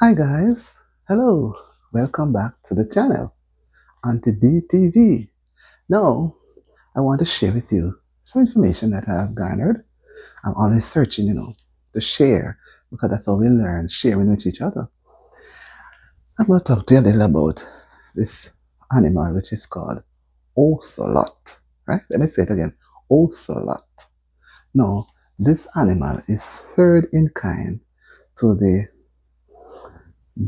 Hi guys, hello, welcome back to the channel, Auntie DTV. Now, I want to share with you some information that I have garnered. I'm always searching, to share because that's how we learn, sharing with each other. I'm going to talk to you a little about this animal which is called Ocelot, right? Let me say it again, Ocelot. Now, this animal is third in kind to the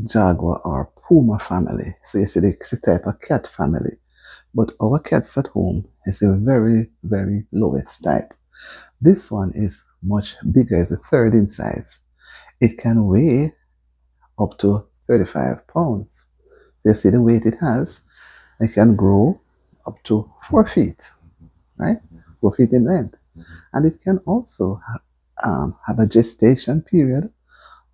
jaguar or puma family. So you see the type of cat family. But our cats at home is a very, very lowest type. This one is much bigger, it's a third in size. It can weigh up to 35 pounds. So you see the weight it has. It can grow up to 4 feet, right? 4 feet in length. And it can also have a gestation period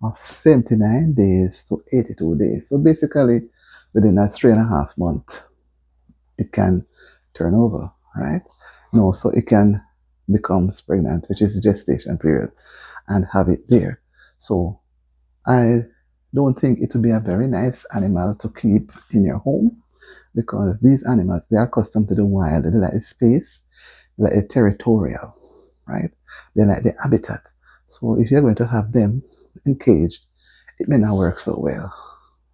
of 79 days to 82 days. So basically, within a 3.5 month, it can turn over, right? No, so it can become pregnant, which is gestation period, and have it there. So I don't think it would be a very nice animal to keep in your home because these animals, they are accustomed to the wild, they like the space, they like the territorial, right? They like the habitat. So if you're going to have them encaged, it may not work so well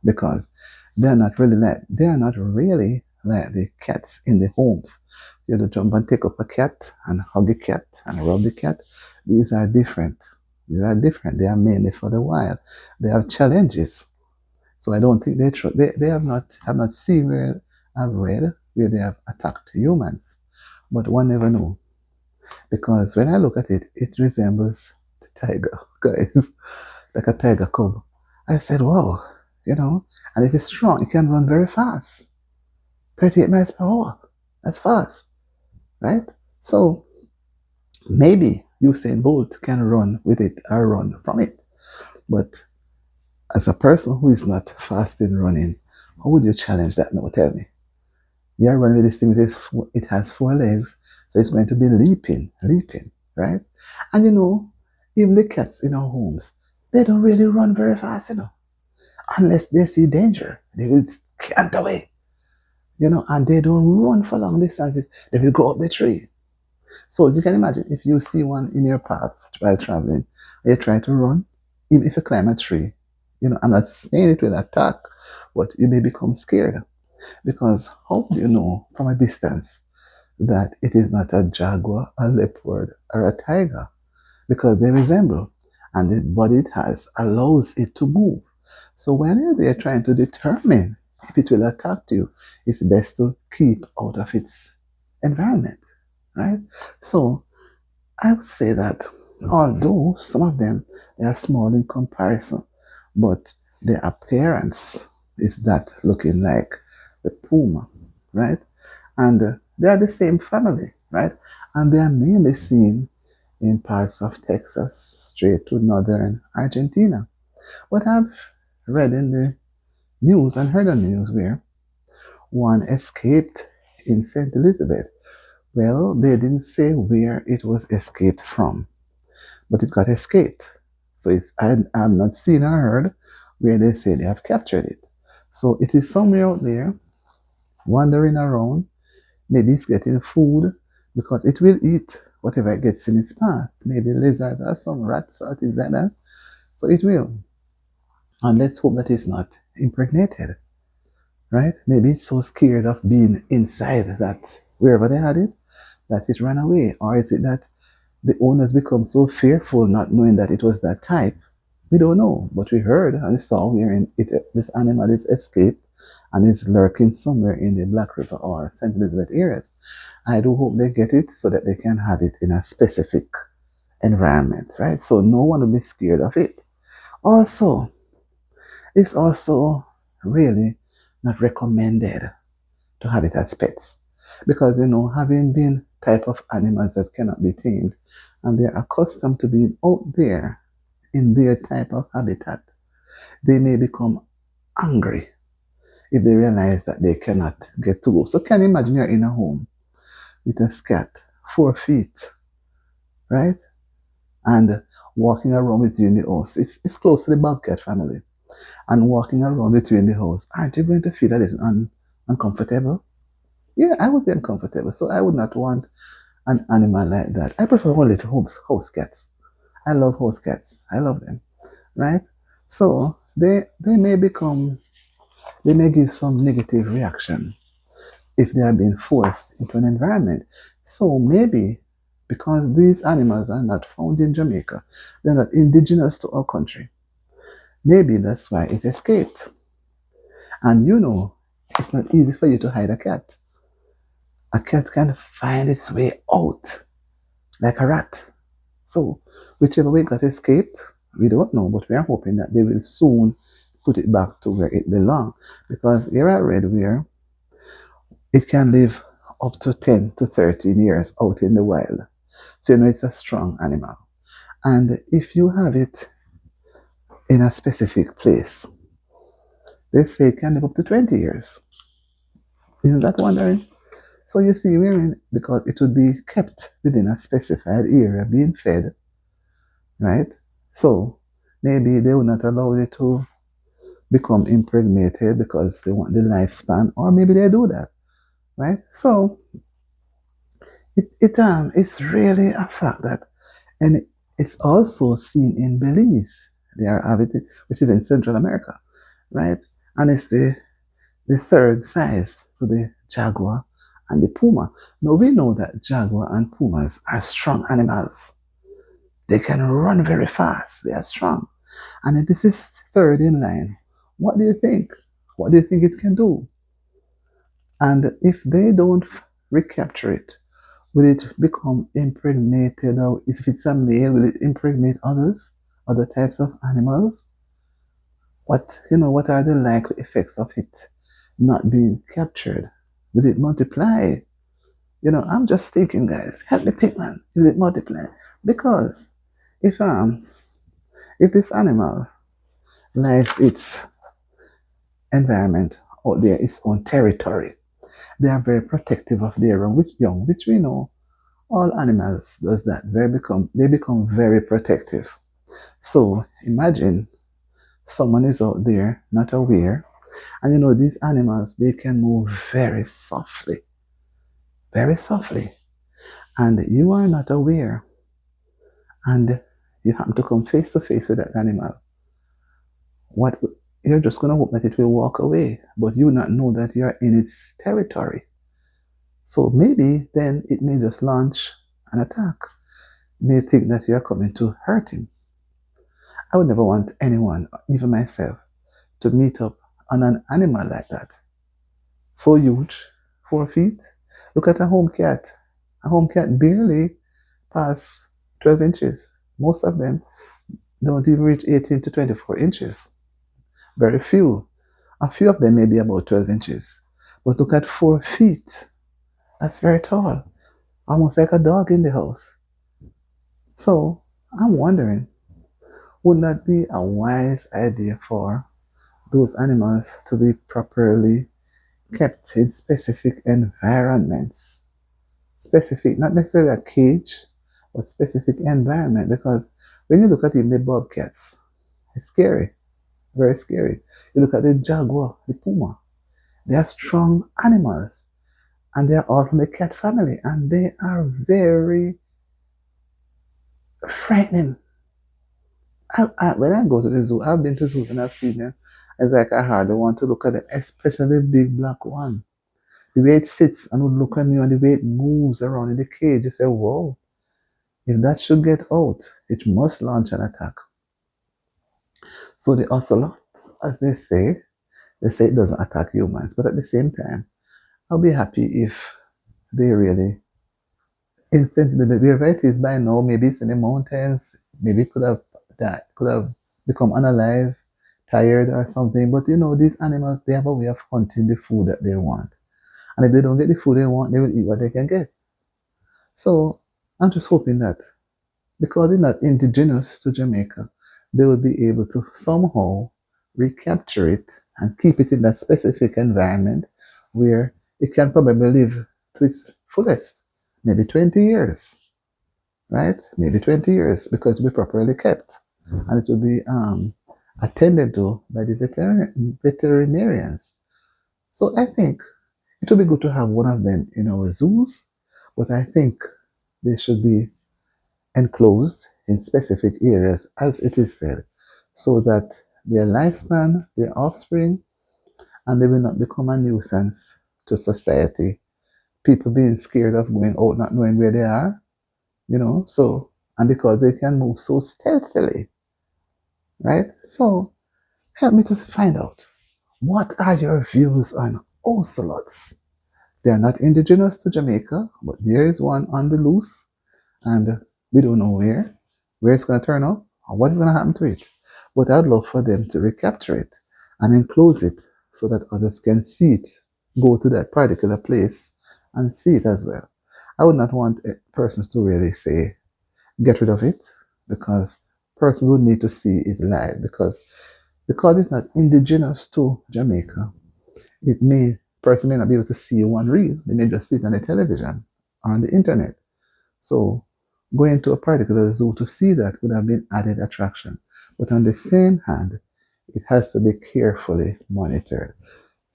because they're not really like the cats in the homes. You know, jump and take up a cat and hug the cat and rub the cat. These are different. These are different. They are mainly for the wild. They have challenges. So I don't think they have not seen where I've read where they have attacked humans. But one never know. Because when I look at it, it resembles the tiger, guys, like a tiger cub. I said, wow, and it is strong. It can run very fast, 38 miles per hour. That's fast, right? So maybe Usain Bolt can run with it or run from it. But as a person who is not fast in running, how would you challenge that now? Tell me. You're running with this thing, it has four legs, so it's going to be leaping, right? And even the cats in our homes, they don't really run very fast, unless they see danger. They will cant away, and they don't run for long distances. They will go up the tree. So you can imagine if you see one in your path while traveling, and you try to run, even if you climb a tree, I'm not saying it will attack, but you may become scared because how do you know from a distance that it is not a jaguar, a leopard, or a tiger? Because they resemble, and the body it has allows it to move. So when they're trying to determine if it will attack you, it's best to keep out of its environment, right? So I would say that although some of them they are small in comparison, but their appearance is that looking like the puma, right? And they are the same family, right? And they are mainly seen in parts of Texas straight to northern Argentina. But I've read in the news and heard on the news where one escaped in St. Elizabeth. Well, they didn't say where it was escaped from, but it got escaped. So I've not seen or heard where they say they have captured it. So it is somewhere out there, wandering around. Maybe it's getting food because it will eat whatever it gets in its path. Maybe lizards or some rats or things like that. So it will. And let's hope that it's not impregnated, right? Maybe it's so scared of being inside that wherever they had it, that it ran away. Or is it that the owners become so fearful not knowing that it was that type? We don't know, but we heard and saw where this animal is escaped and is lurking somewhere in the Black River or St. Elizabeth areas. I do hope they get it so that they can have it in a specific environment, right? So no one will be scared of it. Also, it's also really not recommended to have it as pets because having been type of animals that cannot be tamed and they're accustomed to being out there in their type of habitat, they may become angry if they realize that they cannot get to go. So can you imagine you're in a home with a cat, 4 feet, right? And walking around with you in the house. It's close to the bobcat family. and walking around with you in the house, aren't you going to feel a little uncomfortable? Yeah, I would be uncomfortable. So I would not want an animal like that. I prefer only little house cats. I love house cats. I love them, right? So they may give some negative reaction if they are being forced into an environment. So maybe because these animals are not found in Jamaica, they're not indigenous to our country. Maybe that's why it escaped. And it's not easy for you to hide a cat. A cat can find its way out like a rat. So, whichever way it got escaped, we don't know, but we are hoping that they will soon put it back to where it belongs. Because here I read where it can live up to 10 to 13 years out in the wild. So, it's a strong animal. And if you have it in a specific place, they say it can live up to 20 years. Isn't that wondering? So you see, we're in because it would be kept within a specified area being fed, right? So maybe they will not allow it to become impregnated because they want the lifespan, or maybe they do that, right? So it's really a fact that, and it's also seen in Belize. They are avid, which is in Central America, right? And it's the third size to the jaguar and the puma. Now we know that jaguar and pumas are strong animals. They can run very fast. They are strong. And if this is third in line, what do you think? What do you think it can do? And if they don't recapture it, will it become impregnated? Or if it's a male, will it impregnate others, other types of animals? What are the likely effects of it not being captured? Will it multiply? I'm just thinking, guys. Help me think, man. Will it multiply? Because if if this animal likes its environment out there, its own territory, they are very protective of their young, which we know all animals does that. They become very protective. So imagine someone is out there not aware, and these animals they can move very softly, and you are not aware, and you happen to come face to face with that animal. What you're just gonna hope that it will walk away, but you not know that you're in its territory. So maybe then it may just launch an attack. It may think that you are coming to hurt him. I would never want anyone, even myself, to meet up on an animal like that. So huge, 4 feet. Look at a home cat. A home cat barely pass 12 inches. Most of them don't even reach 18 to 24 inches. Very few. A few of them may be about 12 inches. But look at 4 feet. That's very tall. Almost like a dog in the house. So I'm wondering, would not be a wise idea for those animals to be properly kept in specific environments? Specific, not necessarily a cage, but specific environment. Because when you look at even the bobcats, it's scary, very scary. You look at the jaguar, the puma, they are strong animals, and they are all from the cat family, and they are very frightening. When I go to the zoo, I've been to zoos and I've seen them. It's like I hardly want to look at them, especially the big black one. The way it sits and would look at you and the way it moves around in the cage, you say, whoa, if that should get out, it must launch an attack. So the ocelot, as they say it doesn't attack humans, but at the same time, I'll be happy if they really instantly, wherever it is by now, maybe it's in the mountains, maybe it could have become unalive, tired or something. But these animals, they have a way of hunting the food that they want. And if they don't get the food they want, they will eat what they can get. So I'm just hoping that because they're not indigenous to Jamaica, they will be able to somehow recapture it and keep it in that specific environment where it can probably live to its fullest, maybe 20 years, right? Maybe 20 years because it will be properly kept and it will be attended to by the veterinarians. So I think it would be good to have one of them in our zoos, but I think they should be enclosed in specific areas, as it is said, so that their lifespan, their offspring, and they will not become a nuisance to society. People being scared of going out, not knowing where they are, so, and because they can move so stealthily, right? So, help me to find out, what are your views on ocelots? They are not indigenous to Jamaica, but there is one on the loose, and we don't know where it's going to turn up, or what is going to happen to it. But I'd love for them to recapture it and enclose it so that others can see it, go to that particular place and see it as well. I would not want persons to really say, get rid of it, because persons would need to see it live, because it's not indigenous to Jamaica. It may person may not be able to see one reel. They may just see it on the television or on the internet. So going to a particular zoo to see that would have been added attraction. But on the same hand, it has to be carefully monitored.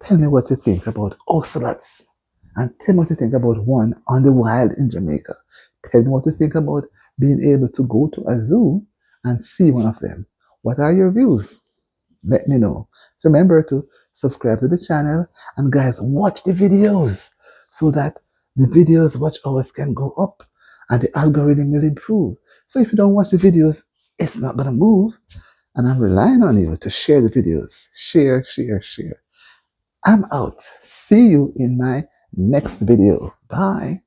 Tell me what you think about ocelots. And tell me what you think about one on the wild in Jamaica. Tell me what you think about being able to go to a zoo and see one of them. What are your views? Let me know. So remember to subscribe to the channel, and guys, watch the videos so that the videos watch hours can go up and the algorithm will improve. So if you don't watch the videos, it's not gonna move. And I'm relying on you to share the videos. Share, share, share. I'm out. See you in my next video. Bye.